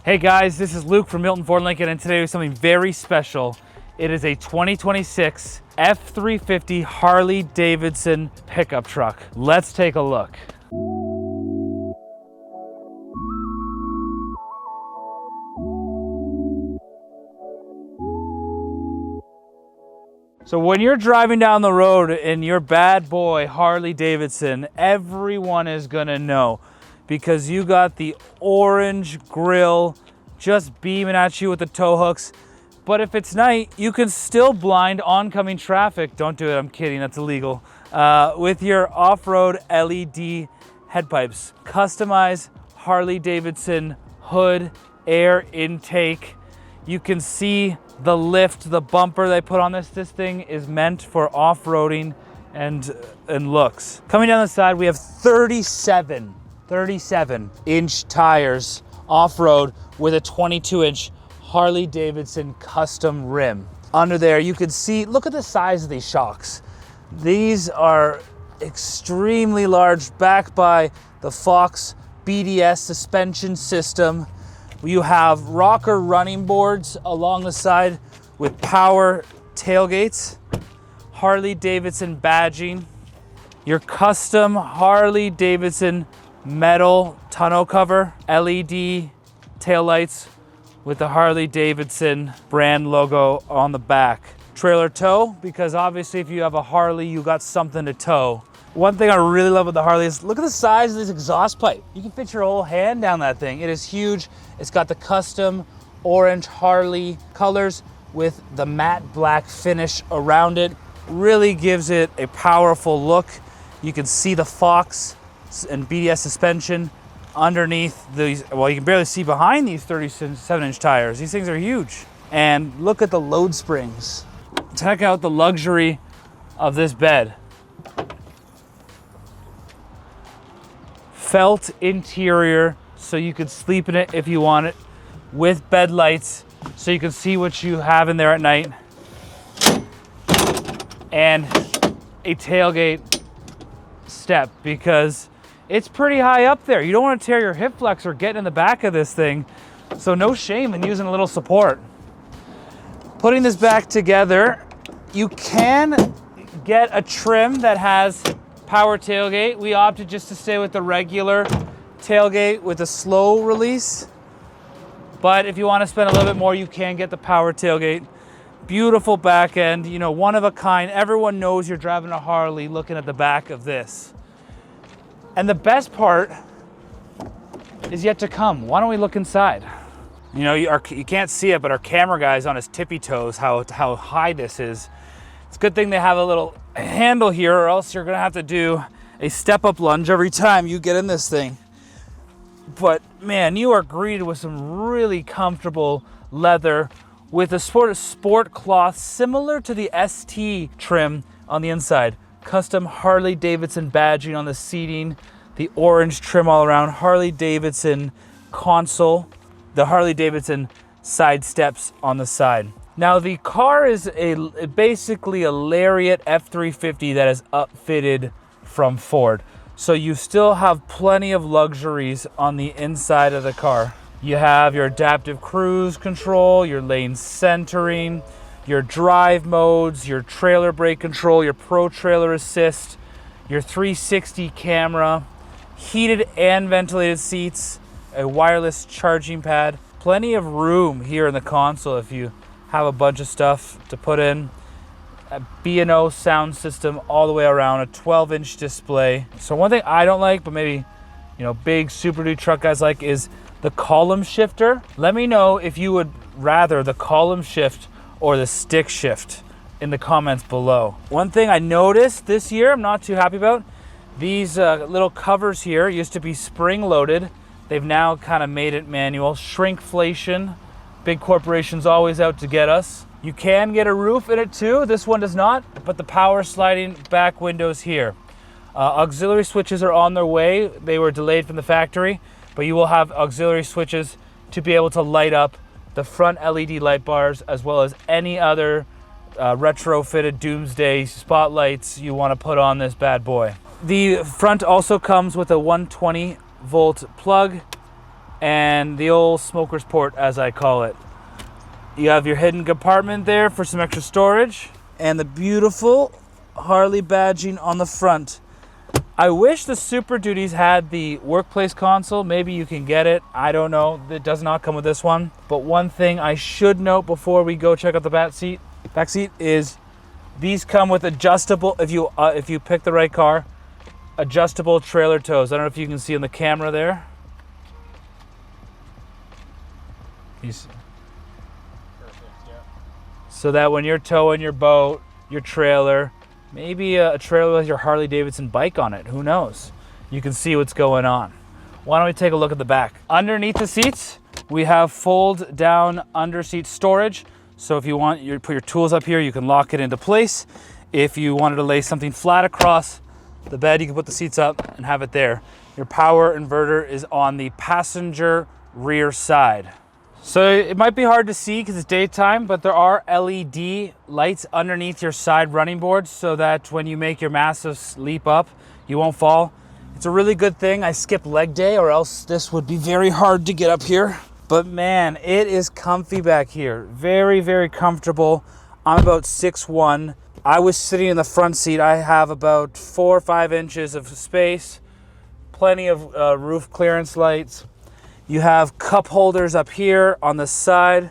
Hey guys, this is Luke from Milton Ford Lincoln, and today we have something very special. It is a 2026 F-350 Harley Davidson pickup truck. Let's take a look. So when you're driving down the road in your bad boy Harley Davidson, everyone is gonna know, because you got the orange grille just beaming at you with the tow hooks. But if it's night, you can still blind oncoming traffic. Don't do it, I'm kidding, that's illegal. With your off-road LED headpipes. Customized Harley Davidson hood, air intake. You can see the lift, the bumper they put on this. This thing is meant for off-roading and looks. Coming down the side, we have 37-inch tires off-road with a 22-inch Harley Davidson custom rim. Under there, you can see, look at the size of these shocks. These are extremely large, backed by the Fox BDS suspension system. You have rocker running boards along the side with power tailgates, Harley Davidson badging, your custom Harley Davidson metal tonneau cover, LED taillights with the Harley Davidson brand logo on the back. Trailer tow, because obviously if you have a Harley, you got something to tow. One thing I really love with the Harley is look at the size of this exhaust pipe. You can fit your whole hand down that thing. It is huge. It's got the custom orange Harley colors with the matte black finish around it. Really gives it a powerful look. You can see the Fox and BDS suspension underneath these. Well, you can barely see behind these 37-inch tires. These things are huge. And look at the load springs. Check out the luxury of this bed. Felt interior, so you could sleep in it if you want it, with bed lights, so you can see what you have in there at night. And a tailgate step, because it's pretty high up there. You don't want to tear your hip flexor getting in the back of this thing, so no shame in using a little support. Putting this back together, you can get a trim that has power tailgate. We opted just to stay with the regular tailgate with a slow release. But if you want to spend a little bit more, you can get the power tailgate. Beautiful back end, you know, one of a kind. Everyone knows you're driving a Harley looking at the back of this. And the best part is yet to come. Why don't we look inside? You know, you can't see it, but our camera guy's on his tippy toes, how high this is. It's a good thing they have a little handle here, or else you're gonna have to do a step-up lunge every time you get in this thing. But man, you are greeted with some really comfortable leather with a sport cloth similar to the ST trim on the inside. Custom Harley Davidson badging on the seating, the orange trim all around, Harley Davidson console, the Harley Davidson side steps on the side. Now the car is basically a Lariat F-350 that is upfitted from Ford. So you still have plenty of luxuries on the inside of the car. You have your adaptive cruise control, your lane centering, your drive modes, your trailer brake control, your pro trailer assist, your 360 camera, heated and ventilated seats, a wireless charging pad, plenty of room here in the console if you have a bunch of stuff to put in. A B&O sound system all the way around, a 12-inch display. So one thing I don't like, but maybe, you know, big Super Duty truck guys like, is the column shifter. Let me know if you would rather the column shift or the stick shift in the comments below. One thing I noticed this year I'm not too happy about, these little covers here used to be spring-loaded. They've now kind of made it manual. Shrinkflation. Big corporations always out to get us. You can get a roof in it too. This one does not, but the power sliding back windows here. Auxiliary switches are on their way. They were delayed from the factory, but you will have auxiliary switches to be able to light up the front LED light bars, as well as any other retrofitted doomsday spotlights you want to put on this bad boy. The front also comes with a 120 volt plug and the old smoker's port, as I call it. You have your hidden compartment there for some extra storage, and the beautiful Harley badging on the front. I wish the Super Duties had the workplace console. Maybe you can get it. I don't know. It does not come with this one. But one thing I should note before we go check out the back seat is these come with adjustable, if you pick the right car, adjustable trailer tows. I don't know if you can see on the camera there. So that when you're towing your boat, your trailer, maybe a trailer with your Harley Davidson bike on it, who knows? You can see what's going on. Why don't we take a look at the back? Underneath the seats, we have fold down under seat storage. So if you want, you put your tools up here, you can lock it into place. If you wanted to lay something flat across the bed, you can put the seats up and have it there. Your power inverter is on the passenger rear side. So it might be hard to see because it's daytime, but there are LED lights underneath your side running boards so that when you make your massive leap up, you won't fall. It's a really good thing I skipped leg day, or else this would be very hard to get up here. But man, it is comfy back here. Very, very comfortable. I'm about 6'1". I was sitting in the front seat. I have about 4 or 5 inches of space, plenty of roof clearance lights. You have cup holders up here on the side,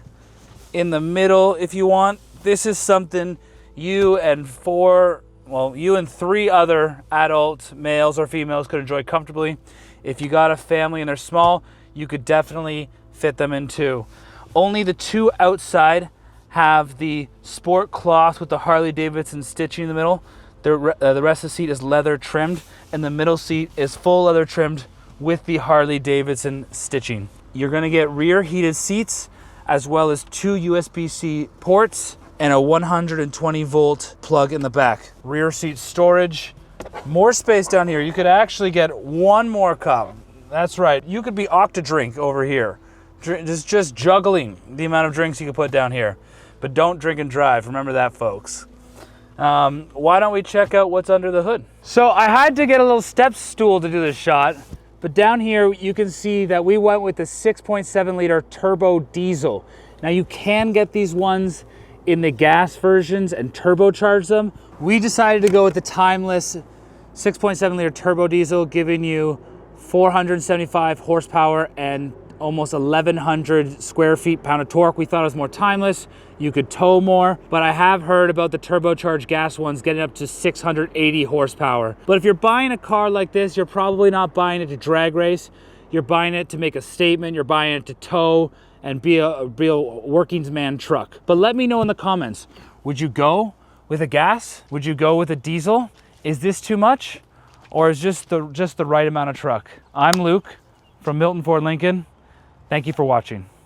in the middle if you want. This is something you and 3 other adult males or females could enjoy comfortably. If you got a family and they're small, you could definitely fit them in too. Only the 2 outside have the sport cloth with the Harley Davidson stitching in the middle. The rest of the seat is leather trimmed, and the middle seat is full leather trimmed with the Harley Davidson stitching. You're gonna get rear heated seats, as well as 2 USB-C ports and a 120 volt plug in the back. Rear seat storage, more space down here. You could actually get 1 more cup. That's right, you could be Octadrink over here. Just juggling the amount of drinks you can put down here. But don't drink and drive, remember that, folks. Why don't we check out what's under the hood? So I had to get a little step stool to do this shot. But down here, you can see that we went with the 6.7 liter turbo diesel. Now you can get these ones in the gas versions and turbocharge them. We decided to go with the timeless 6.7 liter turbo diesel, giving you 475 horsepower and almost 1,100 square feet-pound of torque. We thought it was more timeless. You could tow more, but I have heard about the turbocharged gas ones getting up to 680 horsepower. But if you're buying a car like this, you're probably not buying it to drag race. You're buying it to make a statement. You're buying it to tow and be a real working man truck. But let me know in the comments, would you go with a gas? Would you go with a diesel? Is this too much? Or is just the right amount of truck? I'm Luke from Milton Ford Lincoln. Thank you for watching.